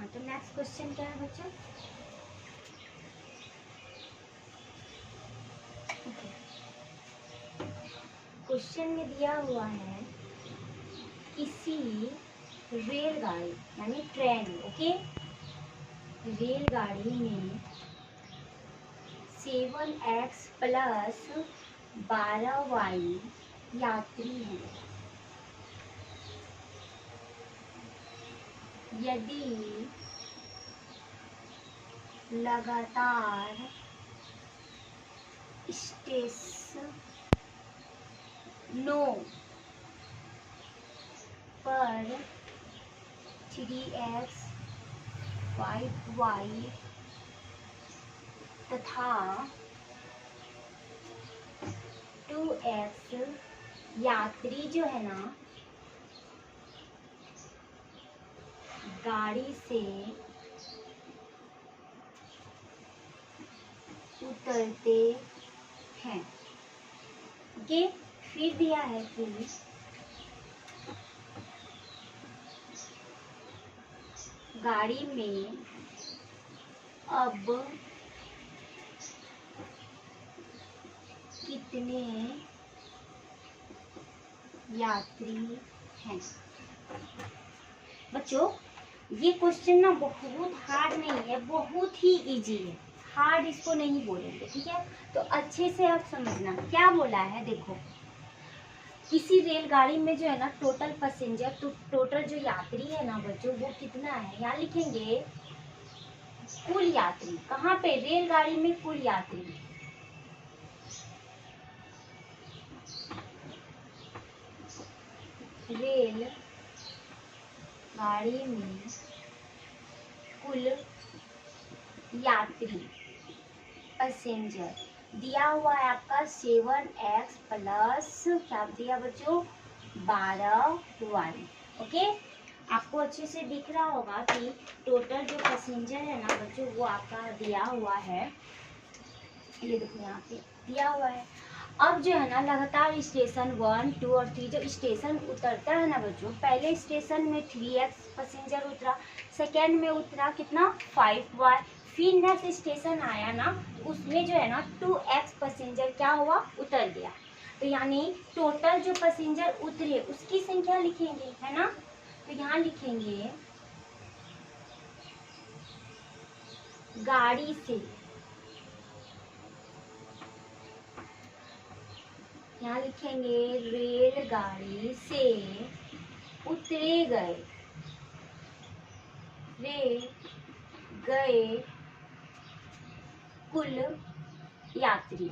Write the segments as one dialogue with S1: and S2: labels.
S1: तो next question क्या है बच्चों? क्वेश्चन में दिया हुआ है किसी रेलगाड़ी यानी ट्रेन, ओके, रेलगाड़ी में 7x प्लस 12y यात्री हैं। यदि लगातार स्टेशनों पर 3x 5y तथा 2x यात्री जो है ना गाड़ी से उतरते हैं, ओके। फिर दिया है कि गाड़ी में अब कितने यात्री हैं। बच्चों ये क्वेश्चन ना बहुत हार्ड नहीं है, बहुत ही इजी है, हार्ड इसको नहीं बोलेंगे, ठीक है। तो अच्छे से आप समझना क्या बोला है। देखो किसी रेलगाड़ी में जो है ना टोटल पैसेंजर, तो टोटल जो यात्री है ना बच्चों वो कितना है, यहाँ लिखेंगे कुल यात्री। कहाँ पे? रेलगाड़ी में कुल यात्री। रेल गाड़ी में कुल यात्री पैसेंजर दिया हुआ है आपका 7x प्लस क्या दिया बच्चों 12y, ओके। आपको अच्छे से दिख रहा होगा कि टोटल जो पैसेंजर है ना बच्चों वो आपका दिया हुआ है, ये देखो यहाँ पे दिया हुआ है। अब जो है ना लगातार स्टेशन 1, 2 और 3 जब स्टेशन उतरता है ना बच्चों, पहले स्टेशन में 3x पैसेंजर उतरा, सेकेंड में उतरा कितना 5y, फिर नेक्स्ट स्टेशन आया ना उसमें जो है ना 2x पैसेंजर क्या हुआ उतर गया। तो यानी टोटल जो पैसेंजर उतरे उसकी संख्या लिखेंगे, है ना। तो यहाँ लिखेंगे गाड़ी से, यहाँ लिखेंगे रेलगाड़ी से उतरे गए कुल यात्री।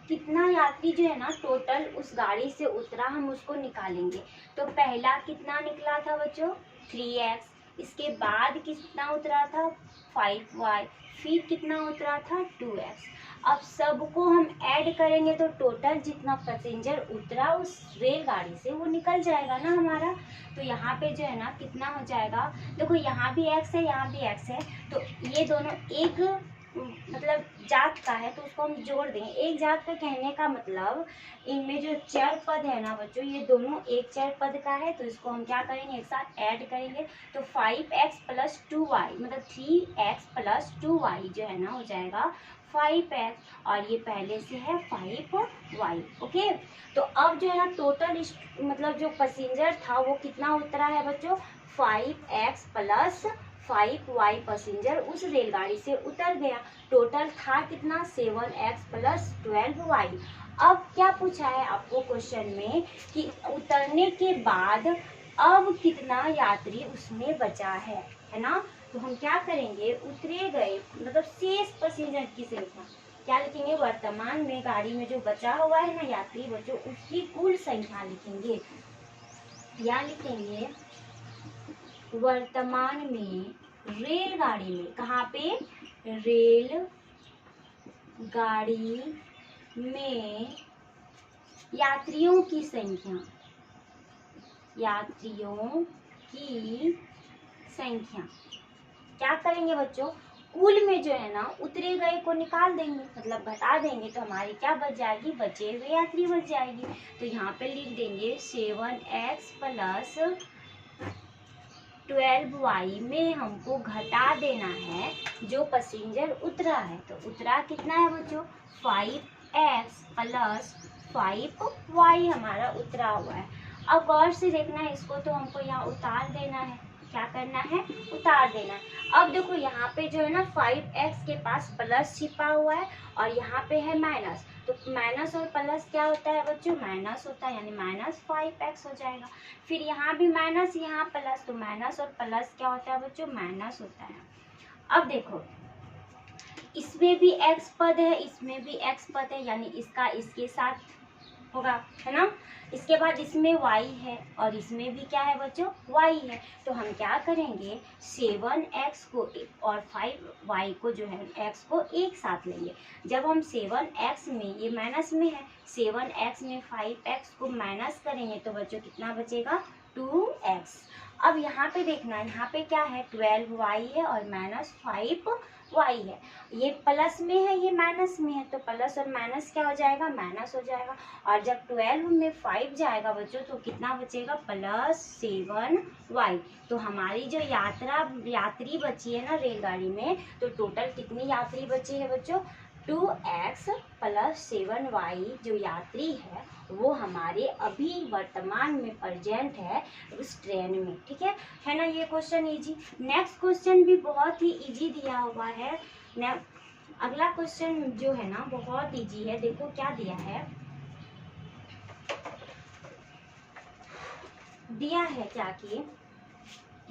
S1: कितना यात्री जो है ना टोटल उस गाड़ी से उतरा हम उसको निकालेंगे। तो पहला कितना निकला था बच्चों 3x, इसके बाद कितना उतरा था 5y, फिर कितना उतरा था 2x। अब सबको हम ऐड करेंगे तो टोटल जितना पैसेंजर उतरा उस रेलगाड़ी से वो निकल जाएगा ना हमारा। तो यहाँ पे जो है ना कितना हो जाएगा, देखो यहाँ भी x है यहाँ भी x है, तो ये दोनों एक मतलब जात का है तो उसको हम जोड़ देंगे। एक जात का कहने का मतलब इनमें जो चर पद है ना बच्चों ये दोनों एक चर पद का है, तो इसको हम क्या करेंगे एक साथ ऐड करेंगे। तो 5x प्लस 2y मतलब 3x प्लस 2y जो है ना हो जाएगा 5x और ये पहले से है 5y, ओके। तो अब जो है ना टोटल मतलब जो पैसेंजर था वो कितना उतरा है बच्चों 5x प्लस 5y पैसेंजर उस रेलगाड़ी से उतर गया। टोटल था कितना 7x प्लस 12y। अब क्या पूछा है आपको क्वेश्चन में कि उतरने के बाद अब कितना यात्री उसमें बचा है ना। तो हम क्या करेंगे उतरे गए मतलब शेष पैसेंजर की संख्या क्या लिखेंगे, वर्तमान में गाड़ी में जो बचा हुआ है ना यात्री बच्चों उसकी कुल संख्या लिखेंगे। या लिखेंगे वर्तमान में रेलगाड़ी में, कहाँ पे रेल गाड़ी में यात्रियों की संख्या, यात्रियों की संख्या क्या करेंगे बच्चों कुल में जो है ना उतरे गए को निकाल देंगे मतलब घटा देंगे तो हमारी क्या बच जाएगी बचे हुए यात्री बच जाएगी। तो यहाँ पे लिख देंगे 7x प्लस 12y में हमको घटा देना है जो पैसेंजर उतरा है। तो उतरा कितना है बच्चों, 5x प्लस 5y हमारा उतरा हुआ है। अब गौर से देखना है इसको, तो हमको यहाँ उतार देना है। क्या करना है, उतार देना है। अब देखो यहाँ पे जो है ना 5x के पास प्लस छिपा हुआ है और यहाँ पे है माइनस, तो माइनस और प्लस क्या होता है बच्चों, माइनस होता है, यानी माइनस 5x हो जाएगा। फिर यहाँ भी माइनस, यहाँ प्लस, तो माइनस और प्लस क्या होता है बच्चों, माइनस होता है। अब देखो इसमें भी x पद है, इसमें भी x पद है, यानी इसका इसके साथ होगा, है ना। इसके बाद इसमें y है और इसमें भी क्या है बच्चों, y है। तो हम क्या करेंगे, 7x को और 5y को जो है x को एक साथ लेंगे। जब हम 7x में, ये माइनस में है, 7x में 5x को माइनस करेंगे तो बच्चों कितना बचेगा, 2x। अब यहाँ पे देखना, यहाँ पे क्या है, 12y है और माइनस 5y है। ये प्लस में है, ये माइनस में है, तो प्लस और माइनस क्या हो जाएगा, माइनस हो जाएगा। और जब 12 में 5 जाएगा बच्चों तो कितना बचेगा, प्लस 7y। तो हमारी जो यात्री बची है ना रेलगाड़ी में, तो टोटल कितनी यात्री बची है बच्चों, 2x प्लस 7y जो यात्री है वो हमारे अभी वर्तमान में प्रेजेंट है उस ट्रेन में। ठीक है ना। ये क्वेश्चन इजी। नेक्स्ट क्वेश्चन भी बहुत ही इजी दिया हुआ है। अगला क्वेश्चन जो है ना बहुत इजी है। देखो क्या दिया है, दिया है क्या कि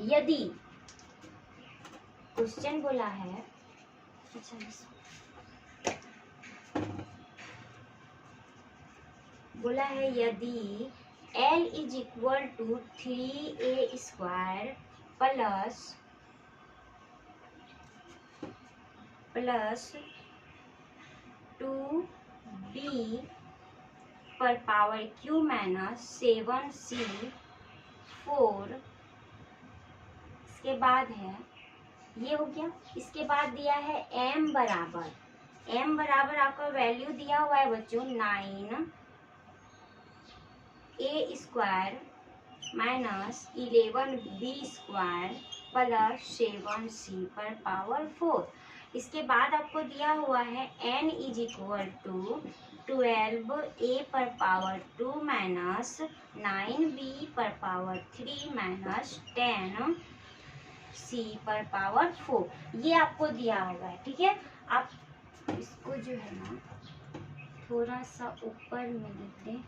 S1: यदि क्वेश्चन बोला है, बोला है यदि L is equal to 3a square plus 2b पर पावर q माइनस 7c 4, इसके बाद है ये हो गया। इसके बाद दिया है m बराबर आपका वैल्यू दिया हुआ है बच्चों 9a square minus 11b square plus 7c पर पावर 4। इसके बाद आपको दिया हुआ है n is equal to 12a पर पावर 2 माइनस 9b पर पावर 3 माइनस 10c पर पावर 4। ये आपको दिया हुआ है। ठीक है, आप इसको जो है ना थोड़ा सा ऊपर में लिखते हैं।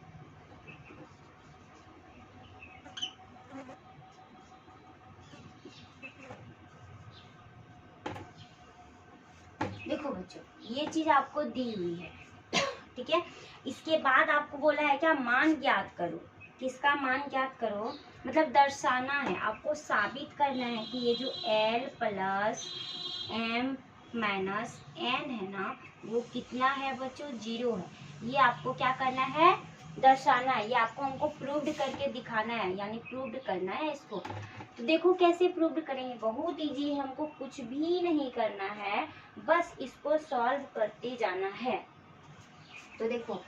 S1: देखो बच्चों ये चीज आपको दी हुई है। ठीक है, इसके बाद आपको बोला है क्या, मान ज्ञात करो। किसका मान ज्ञात करो, मतलब दर्शाना है, आपको साबित करना है कि ये जो L plus M minus N है ना वो कितना है बच्चों, 0 है। ये आपको क्या करना है, दर्शाना है। ये आपको हमको प्रूव्ड करके दिखाना है, यानी प्रूव्ड करना है इसको। तो देखो कैसे प्रूव्ड करेंगे, बहुत इजी है, हमको कुछ भी नहीं करना है, बस इसको सॉल्व करते जाना है। तो देखो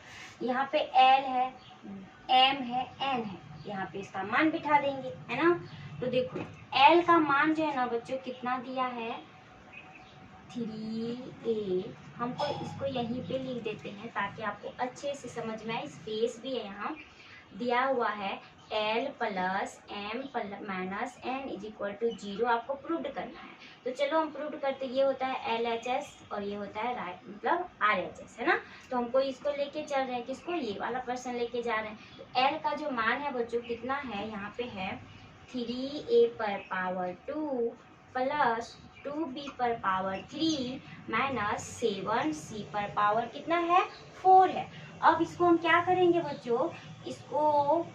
S1: यहाँ पे L है, M है, N है, यहाँ पे इसका मान बिठा देंगे, है ना। तो देखो L का मान जो है ना बच्चों कितना दिया है, 3a। हमको इसको यहीं पे लिख देते हैं ताकि आपको अच्छे से समझ में आए। स्पेस भी है यहाँ दिया हुआ है, L plus M minus N is equal to 0 आपको प्रूव्ड करना है। तो चलो हम प्रूव्ड करते। ये होता है LHS और ये होता है राइट मतलब RHS, है ना। तो हमको इसको लेके चल रहे हैं, किसको, ये वाला पर्सन लेके जा रहे हैं। तो L का जो मान है बच्चों कितना है, यहाँ पे है 3a पर पावर 2 प्लस 2b पर पावर 3 माइनस 7c पर पावर कितना है, 4 है। अब इसको हम क्या करेंगे बच्चों, इसको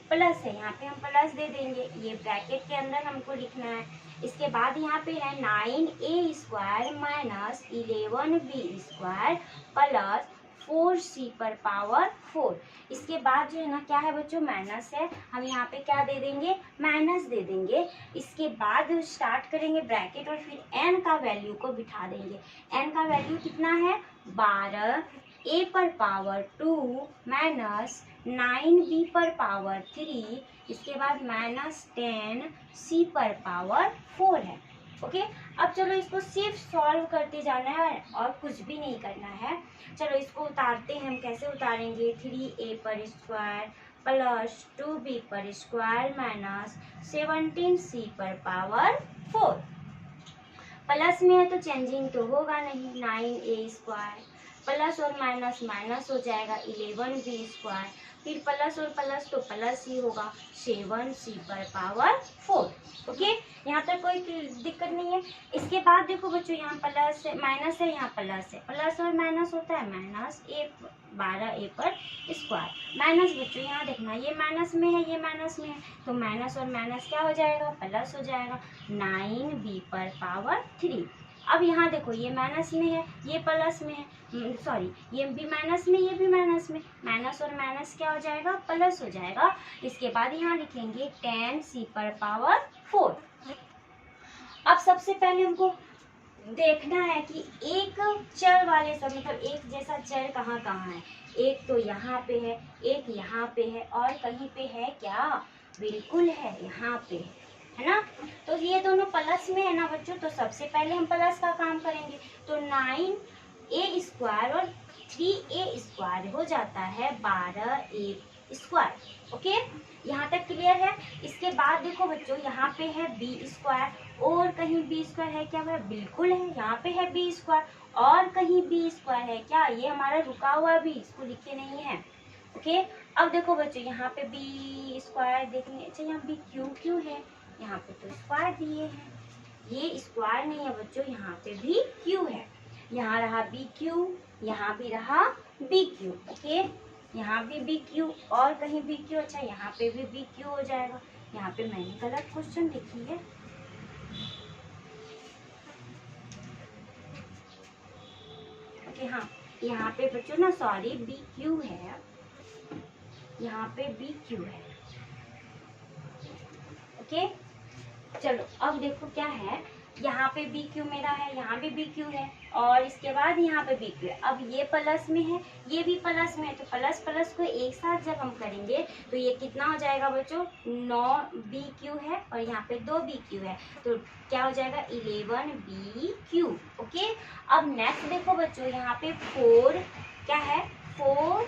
S1: प्लस है, यहाँ पे हम प्लस दे देंगे, ये ब्रैकेट के अंदर हमको लिखना है। इसके बाद यहाँ पे है 9a square minus 11b square plus 4c पर पावर 4। इसके बाद जो है ना क्या है बच्चों, माइनस है, हम यहाँ पे क्या दे देंगे, माइनस दे देंगे। इसके बाद स्टार्ट करेंगे ब्रैकेट और फिर n का वैल्यू को बिठा देंगे। n का वैल्यू कितना है, 12, a पर पावर 2 माइनस 9b पर पावर 3, इसके बाद -10c पर पावर 4 है। ओके, अब चलो इसको सिर्फ सॉल्व करते जाना है और कुछ भी नहीं करना है। चलो इसको उतारते हैं। हम कैसे उतारेंगे? 3a पर स्क्वायर प्लस 2b पर स्क्वायर माइनस 17c पर पावर 4। प्लस में है तो चेंजिंग तो होगा नहीं। 9a स्क्वायर प्लस और माइनस माइनस हो जाएगा 11b स्क्वायर, फिर प्लस और प्लस तो प्लस ही होगा 7c पर पावर 4। ओके, यहाँ तक कोई दिक्कत नहीं है। इसके बाद देखो बच्चों, यहाँ प्लस है माइनस है, यहाँ प्लस है, प्लस और माइनस होता है माइनस 12a पर स्क्वायर। माइनस बच्चों यहाँ देखना, ये माइनस में है, ये माइनस में है, तो माइनस और माइनस क्या हो जाएगा? प्लस हो जाएगा 9b पर पावर 3। अब यहाँ देखो, ये माइनस में है, ये प्लस में है, सॉरी ये भी माइनस में, ये भी माइनस में, माइनस और माइनस क्या हो जाएगा? प्लस हो जाएगा। इसके बाद यहाँ लिखेंगे 10c पर पावर 4। अब सबसे पहले हमको देखना है कि एक चर वाले सब मतलब एक जैसा चर कहाँ कहाँ है। एक तो यहाँ पे है, एक यहाँ पे है, और कहीं पे है क्या? बिल्कुल है, यहाँ पे है ना। तो ये दोनों प्लस में है ना बच्चों, तो सबसे पहले हम प्लस का काम करेंगे। तो 9a स्क्वायर और 3a स्क्वायर हो जाता है 12a स्क्वायर। ओके, यहाँ तक क्लियर है। इसके बाद देखो बच्चों, यहाँ पे है b स्क्वायर, और कहीं b स्क्वायर है क्या? भाई बिल्कुल है, यहाँ पे है b स्क्वायर, और कहीं b स्क्वायर है क्या? ये हमारा रुका हुआ भी, इसको लिखे नहीं है। ओके, अब देखो बच्चों, यहाँ पे b स्क्वायर देखेंगे। अच्छा, यहाँ b क्यों है? यहाँ पे तो स्क्वायर दिए हैं, ये स्क्वायर नहीं है बच्चों, यहाँ पे भी क्यू है। यहाँ रहा बी क्यू, यहाँ भी रहा बी क्यू। ओके, यहाँ भी बी क्यू और कहीं बी क्यू। अच्छा, यहाँ पे भी बी क्यू हो जाएगा। यहाँ पे मैंने गलत क्वेश्चन लिखी है। ओके, हाँ, यहाँ पे बच्चों ना सॉरी बी क्यू है, यहाँ पे बी क्यू है। ओके, चलो अब देखो क्या है, यहाँ पे बी क्यू मेरा है, यहाँ भी बी क्यू है, और इसके बाद यहाँ पे बी क्यू है। अब ये प्लस में है, ये भी प्लस में है, तो प्लस प्लस को एक साथ जब हम करेंगे तो ये कितना हो जाएगा बच्चों? 9b क्यू है, और यहाँ पे 2b क्यू है, तो क्या हो जाएगा? 11b Q. ओके, अब नेक्स्ट देखो बच्चों, यहाँ पे 4 क्या है? 4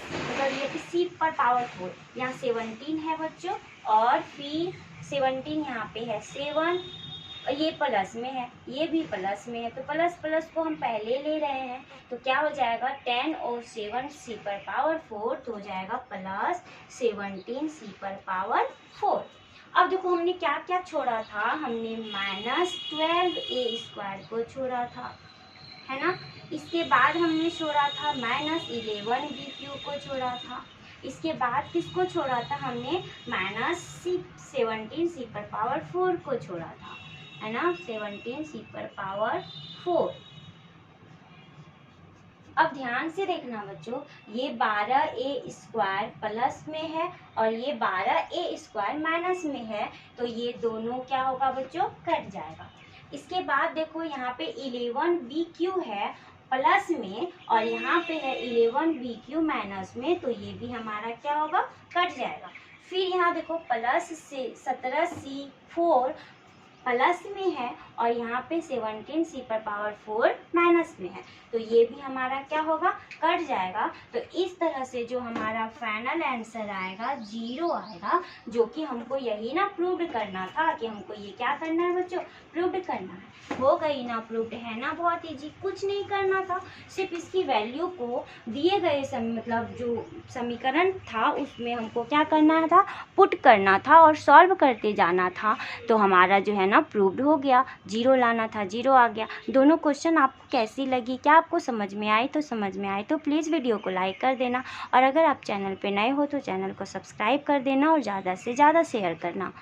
S1: मतलब ये c पर पावर 4, यहाँ 17 है बच्चों, और फिर 17 यहाँ पे है 7, और ये प्लस में है, ये भी प्लस में है, तो प्लस प्लस को हम पहले ले रहे हैं, तो क्या हो जाएगा? 10 और 7 c पर पावर 4, तो हो जाएगा प्लस 17 c पर पावर 4। अब देखो हमने क्या क्या छोड़ा था? हमने -12a स्क्वायर को छोड़ा था, है ना। इसके बाद हमने छोड़ा था -11b क्यू को छोड़ा था। इसके बाद किसको छोड़ा था? हमने -17c पर पावर 4 को छोड़ा था, है ना, 17c पर पावर 4। अब ध्यान से देखना बच्चों, ये 12a स्क्वायर प्लस में है और ये 12a स्क्वायर माइनस में है, तो ये दोनों क्या होगा बच्चों? कट जाएगा। इसके बाद देखो, यहाँ पे 11b क्यू है प्लस में, और यहाँ पे है 11b क्यू माइनस में, तो ये भी हमारा क्या होगा? कट जाएगा। फिर यहाँ देखो, प्लस से 17c4 प्लस में है, और यहाँ पे 17c पर पावर 4 माइनस में है, तो ये भी हमारा क्या होगा? कट जाएगा। तो इस तरह से जो हमारा फाइनल आंसर आएगा 0 आएगा, जो कि हमको यही ना प्रूव करना था कि हमको ये क्या करना है बच्चों? प्रूव करना है। हो गई ना प्रूव्ड, है ना, बहुत इजी, कुछ नहीं करना था, सिर्फ इसकी वैल्यू को दिए गए मतलब जो समीकरण था उसमें हमको क्या करना था? पुट करना था और सॉल्व करते जाना था, तो हमारा जो है ना प्रूव्ड हो गया। 0 लाना था, 0 आ गया। दोनों क्वेश्चन आपको कैसी लगी? क्या आपको समझ में आई? तो समझ में आई तो प्लीज़ वीडियो को लाइक कर देना, और अगर आप चैनल पे नए हो तो चैनल को सब्सक्राइब कर देना और ज़्यादा से ज़्यादा शेयर करना।